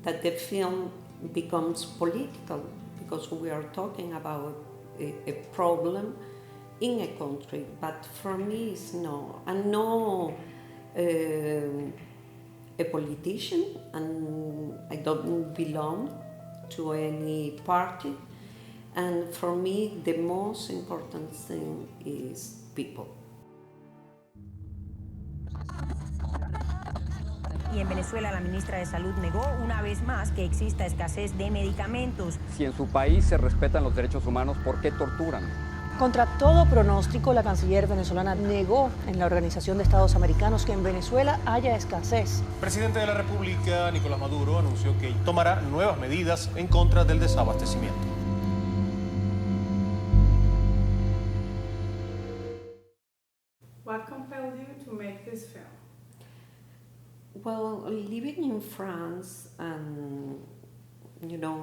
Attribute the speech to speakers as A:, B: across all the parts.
A: that the film becomes political because we are talking about a problem in a country, but for me it's no. I'm not a politician and I don't belong to any party, and for me the most important thing is people.
B: Y en Venezuela la ministra de Salud negó una vez más que exista escasez de medicamentos.
C: Si en su país se respetan los derechos humanos, ¿por qué torturan?
D: Contra todo pronóstico, la canciller venezolana negó en la Organización de Estados Americanos que en Venezuela haya escasez.
E: El presidente de la República, Nicolás Maduro, anunció que tomará nuevas medidas en contra del desabastecimiento.
F: What compelled you to make this film?
A: Well, living in France and,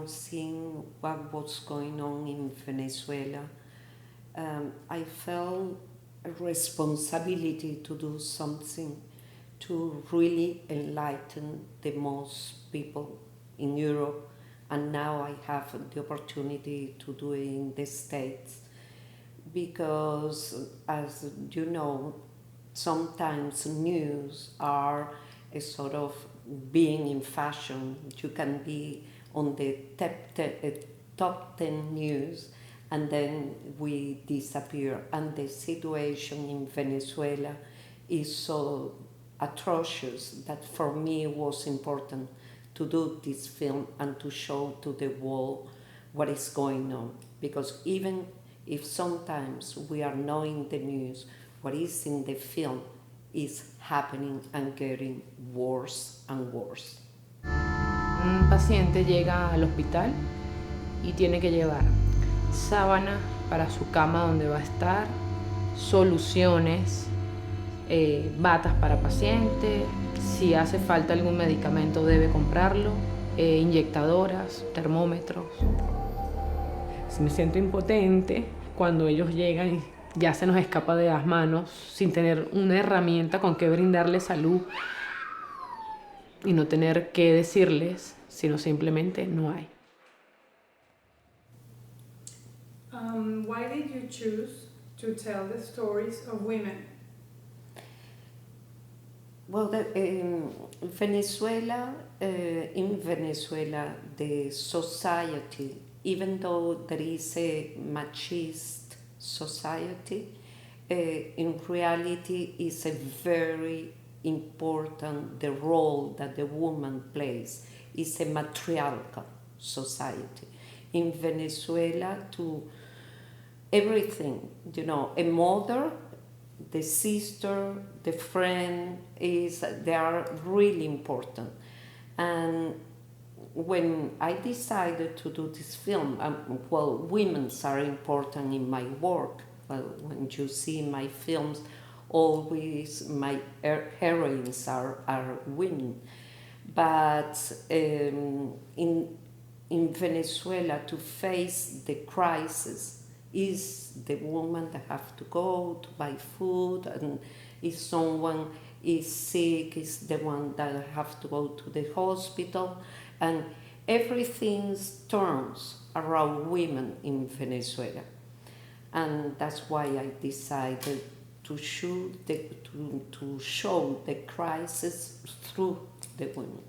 A: seeing what was going on in Venezuela, I felt a responsibility to do something to really enlighten the most people in Europe, and now I have the opportunity to do it in the States, because as you know, sometimes news are a sort of being in fashion. You can be on the top 10 news and then we disappear. And the situation in Venezuela is so atrocious that for me it was important to do this film and to show to the world what is going on. Because even if sometimes we are not in the news, what is in the film is happening and getting worse and worse.
G: Un paciente llega al hospital y tiene que llevar sábana para su cama donde va a estar, soluciones, batas para paciente, si hace falta algún medicamento debe comprarlo, inyectadoras, termómetros.
H: Me siento impotente cuando ellos llegan y ya se nos escapa de las manos sin tener una herramienta con que brindarles salud y no tener que decirles, sino simplemente no hay.
F: Why did you choose to tell the stories of women?
A: Well, in Venezuela, the society, even though there is a machist society, in reality is a very important, the role that the woman plays is a matriarchal society. In Venezuela, to everything, a mother, the sister, the friend, they are really important. And when I decided to do this film, women are important in my work. Well, when you see my films, always my heroines are women. But in Venezuela, to face the crisis, is the woman that have to go to buy food, and if someone is sick, is the one that have to go to the hospital, and everything turns around women in Venezuela. And that's why I decided to show the crisis through the women.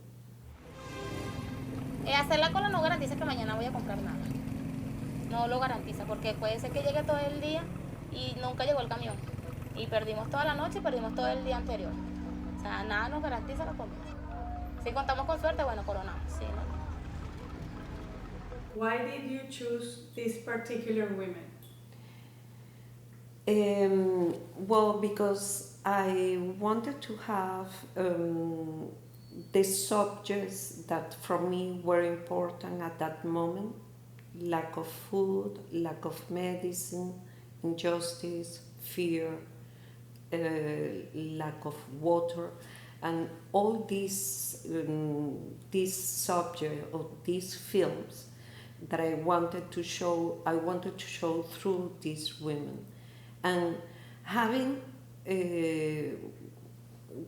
I: Hacer la cola no garantiza que mañana voy a comprar nada. No lo garantiza, porque puede ser que llegue todo el día y nunca llegó el camión. Y perdimos toda la noche y perdimos todo el día anterior. O sea, nada nos garantiza la comida. Si contamos con suerte, bueno, coronamos. Sí, ¿no?
F: Why did you choose these particular women?
A: Well, because I wanted to have the subjects that for me were important at that moment: lack of food, lack of medicine, injustice, fear, lack of water, and all these subject of these films that I wanted to show through these women. And having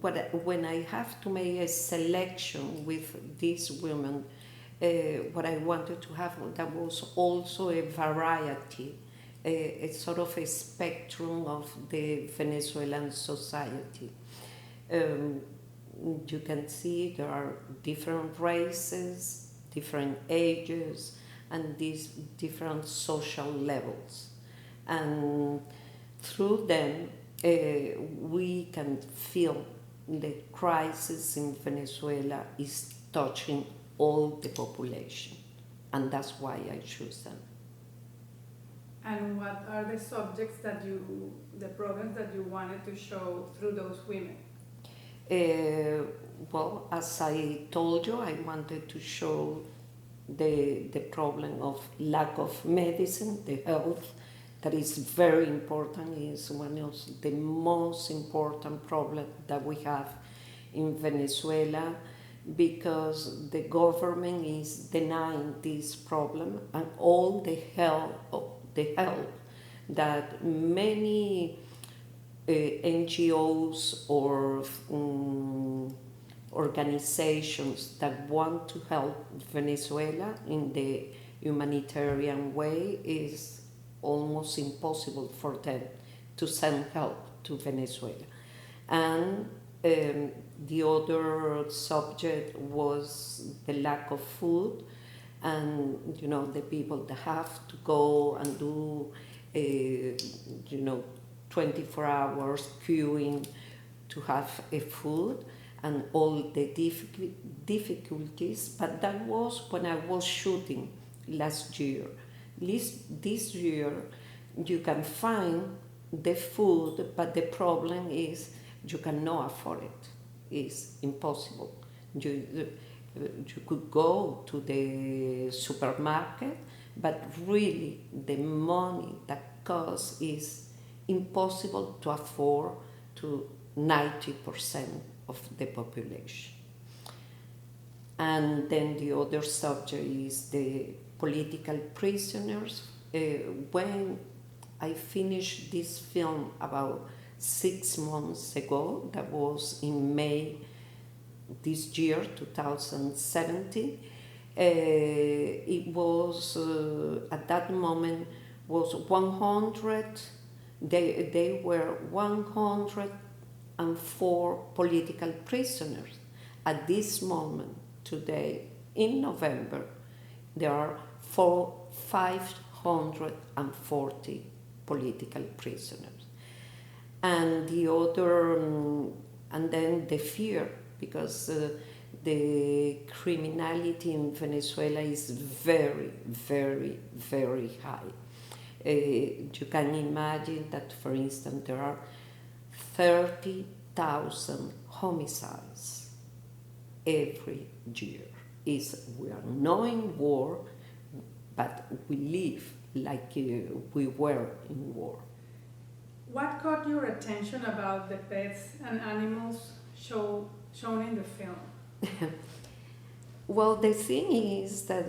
A: when I have to make a selection with these women, what I wanted to have that was also a variety, a sort of a spectrum of the Venezuelan society. You can see there are different races, different ages, and these different social levels. And through them, we can feel the crisis in Venezuela is touching all the population. And that's why I choose them.
F: And what are the subjects the programs that you wanted to show through those women?
A: Well, as I told you, I wanted to show the problem of lack of medicine, the health, that is very important, is one of the most important problems that we have in Venezuela, because the government is denying this problem and all the help that many NGOs or organizations that want to help Venezuela in the humanitarian way is almost impossible for them to send help to Venezuela. And the other subject was the lack of food, and the people that have to go and do 24 hours queuing to have a food, and all the difficulties. But that was when I was shooting last year. This year you can find the food, but the problem is you cannot afford it. It's impossible. You could go to the supermarket, but really the money that costs is impossible to afford to 90% of the population. And then the other subject is the political prisoners. When I finished this film about 6 months ago, that was in May this year, 2017, it was, at that moment, was 100, they were 104 political prisoners. At this moment, today, in November, there are 540 political prisoners. And the other, and then the fear, because the criminality in Venezuela is very, very, very high. You can imagine that, for instance, there are 30,000 homicides every year. We are not in war, but we live like we were in war.
F: What caught your attention about the pets and animals shown in the film?
A: Well, the thing is that,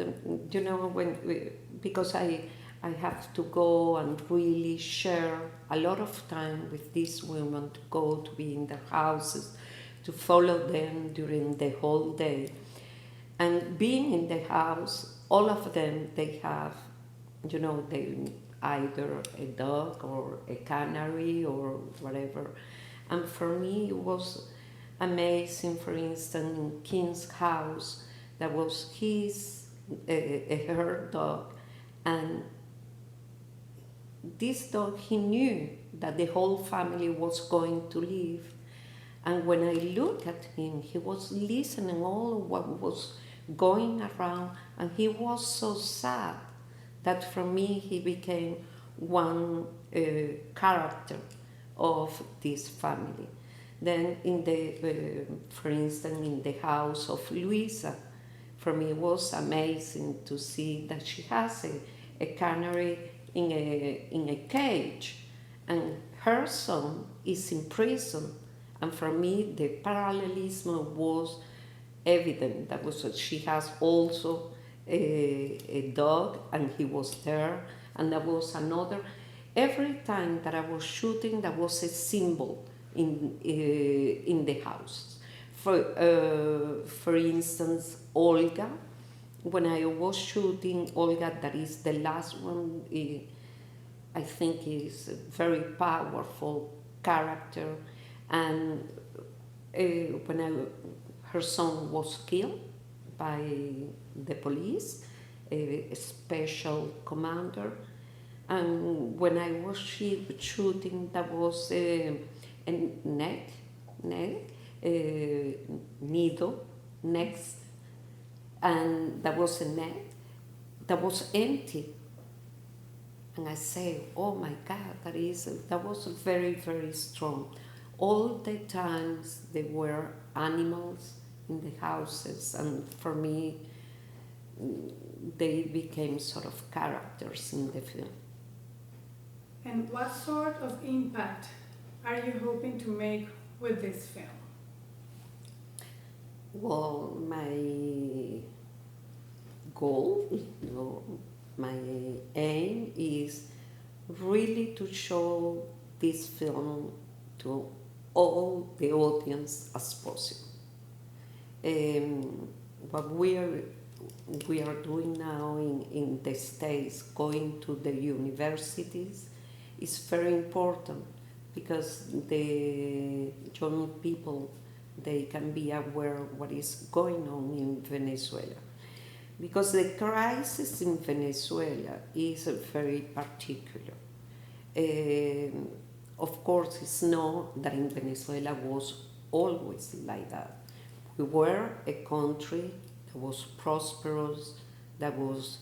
A: because I have to go and really share a lot of time with these women, to go to be in their houses, to follow them during the whole day. And being in the house, all of them, they have, they either a dog or a canary or whatever. And for me, it was amazing. For instance, in King's house, that was her dog, and this dog, he knew that the whole family was going to leave. And when I looked at him, he was listening all of what was going around, and he was so sad that for me he became one character of this family. Then for instance, in the house of Luisa, for me it was amazing to see that she has a canary in a cage, and her son is in prison. And for me, the parallelism was evident. That was she has also a dog, and he was there, and there was another. Every time that I was shooting, there was a symbol in the house. For instance, Olga, when I was shooting Olga, that is the last one, I think is a very powerful character, and when her son was killed by the police, a special commander, and when I was shooting, that was a needle next, and that was a neck that was empty. And I say, oh my God, that was very, very strong. All the times there were animals in the houses, and for me, they became sort of characters in the film.
F: And what sort of impact are you hoping to make with this film?
A: Well, my goal, my aim is really to show this film to all the audience as possible. What we are doing now in the States, going to the universities, is very important, because the young people, they can be aware of what is going on in Venezuela. Because the crisis in Venezuela is very particular. Of course, it's not that in Venezuela was always like that. We were a country that was prosperous, that was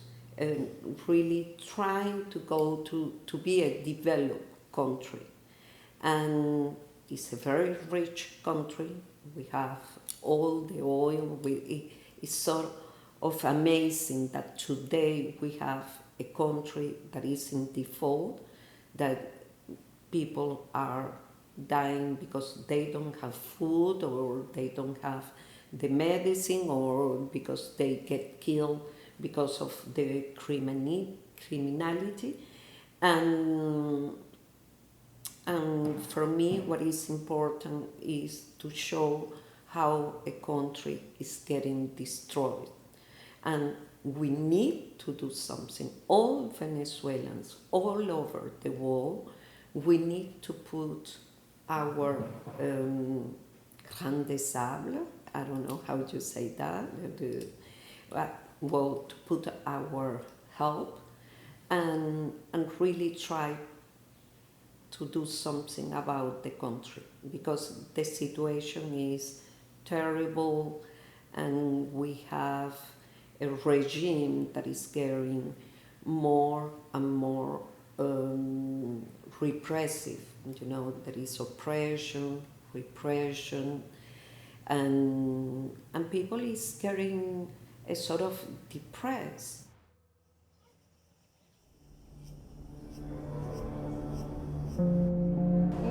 A: really trying to go to be a developed country. And it's a very rich country. We have all the oil. It's sort of amazing that today we have a country that is in default, that people are dying because they don't have food, or they don't have the medicine, or because they get killed because of the criminality. And for me, what is important is to show how a country is getting destroyed. And we need to do something. All Venezuelans, all over the world, we need to put our grain de sable, I don't know how you say that, to put our help and really try to do something about the country, because the situation is terrible, and we have a regime that is getting more and more repressive. There is oppression, repression, and people is getting a sort of depressed.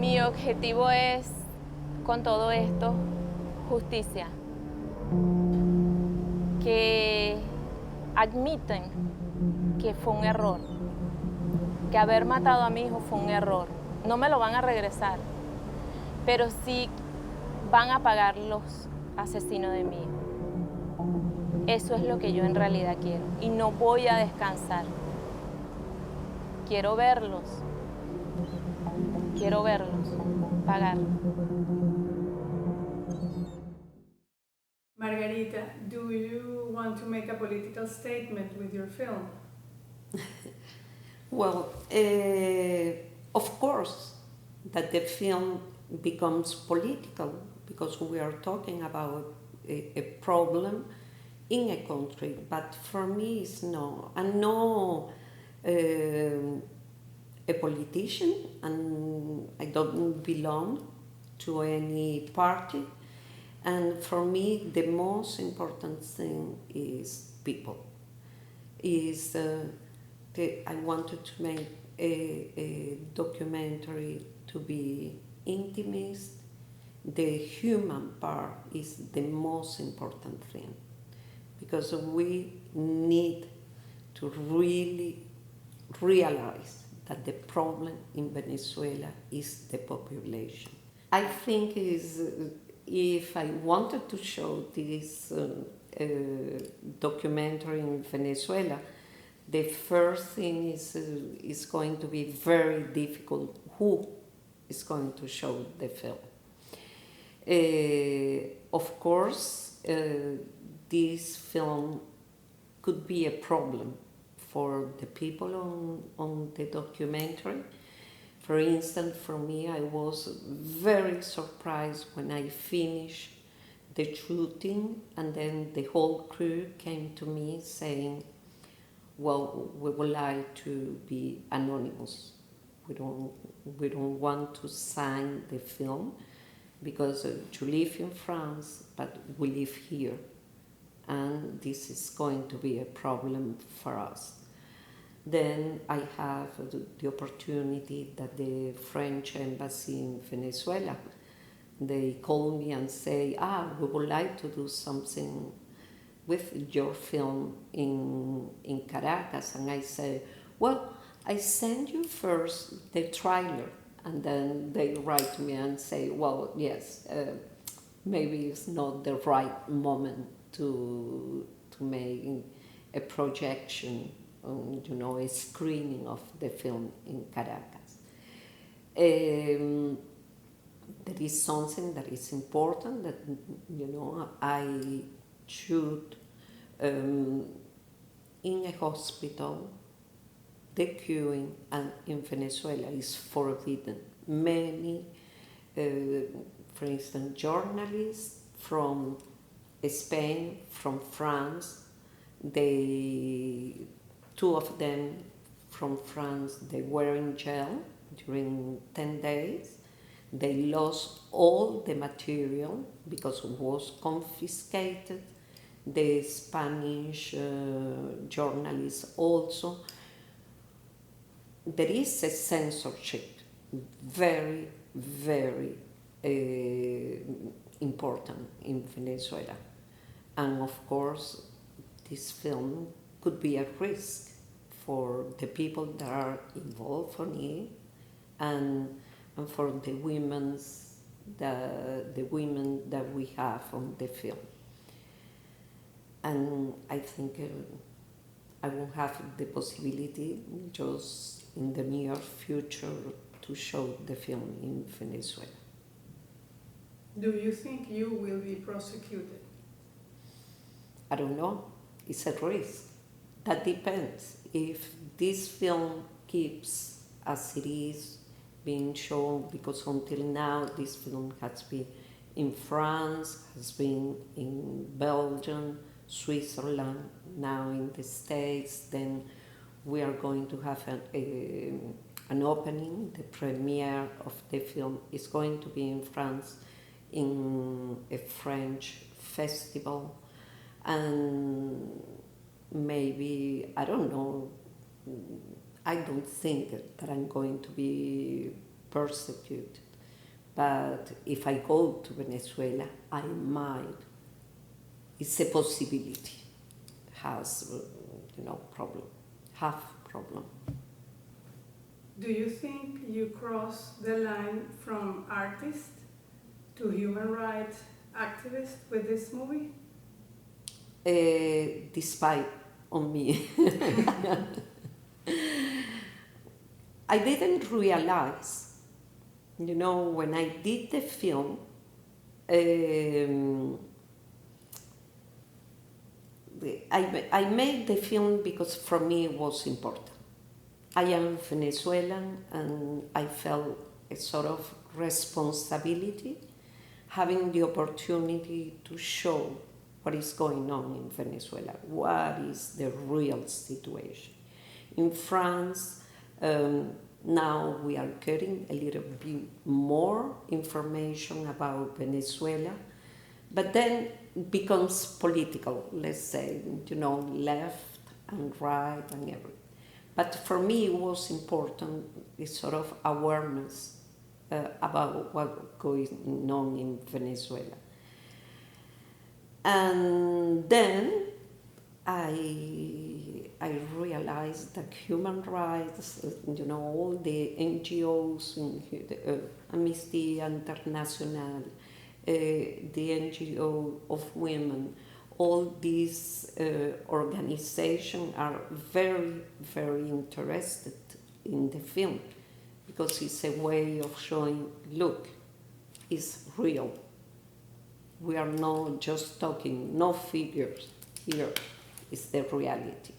I: Mi objetivo es, con todo esto, justicia. Que admiten que fue un error, que haber matado a mi hijo fue un error. No me lo van a regresar, pero sí van a pagar los asesinos de mi hijo. Eso es lo que yo en realidad quiero, y no voy a descansar. Quiero verlos pagar.
F: Margarita, do you want to make a political statement with your film?
A: Well, of course, that the film becomes political, because we are talking about a problem in a country, but for me it's no. I'm not a politician, and I don't belong to any party, and for me the most important thing is people. I wanted to make a documentary to be intimate. The human part is the most important thing, because we need to really realize that the problem in Venezuela is the population, I think if I wanted to show this documentary in Venezuela, the first thing is going to be very difficult. Who is going to show the film? Of course, this film could be a problem for the people on the documentary. For instance, for me, I was very surprised when I finished the shooting, and then the whole crew came to me saying, well, we would like to be anonymous. We don't want to sign the film because you live in France, but we live here, and this is going to be a problem for us. Then I have the opportunity that the French embassy in Venezuela, they call me and say, we would like to do something with your film in Caracas. And I say, well, I send you first the trailer. And then they write to me and say, well, yes, maybe it's not the right moment to make a projection, a screening of the film in Caracas. There is something that is important that, I shoot in a hospital. The queuing in Venezuela is forbidden. Many, for instance, journalists from Spain, from France, two of them from France, they were in jail during 10 days. They lost all the material because it was confiscated. The Spanish journalists also. There is a censorship, very, very important in Venezuela. And of course, this film could be a risk for the people that are involved in it, and for the women that we have on the film. And I think I will have the possibility just in the near future to show the film in Venezuela.
F: Do you think you will be prosecuted?
A: I don't know. It's a risk. That depends. If this film keeps as it is being shown, because until now this film has been in France, has been in Belgium, Switzerland, now in the States, then we are going to have an opening. The premiere of the film is going to be in France in a French festival, and maybe, I don't know, I don't think that I'm going to be persecuted, but if I go to Venezuela, I might. It's a possibility. Has, problem. Problem.
F: Do you think you cross the line from artist to human rights activist with this movie?
A: Despite on me. I didn't realize, when I did the film, I made the film because for me it was important. I am Venezuelan, and I felt a sort of responsibility having the opportunity to show what is going on in Venezuela, what is the real situation. In France, now we are getting a little bit more information about Venezuela, but then it becomes political, let's say, left and right and everything. But for me it was important, this sort of awareness about what's going on in Venezuela. And then I I realized that human rights, all the NGOs, Amnesty International, the NGO of women, all these organizations are very, very interested in the film because it's a way of showing, look, it's real. We are not just talking, no figures here, it's the reality.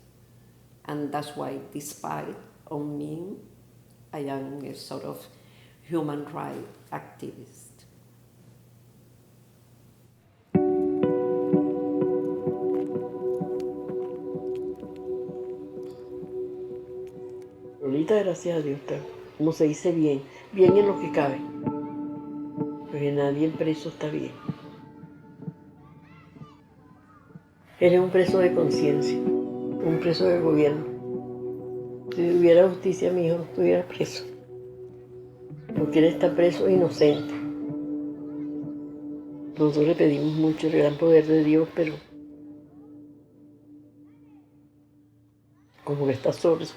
A: And that's why, despite of me, I am a sort of human rights activist.
J: Ahorita, gracias a Dios, está, como se dice, bien en lo que cabe. Porque nadie preso está bien. Él es un preso de conciencia, un preso del gobierno. Si hubiera justicia, mi hijo no estuviera preso. Porque él está preso inocente. Nosotros le pedimos mucho el gran poder de Dios, pero como que está sordo.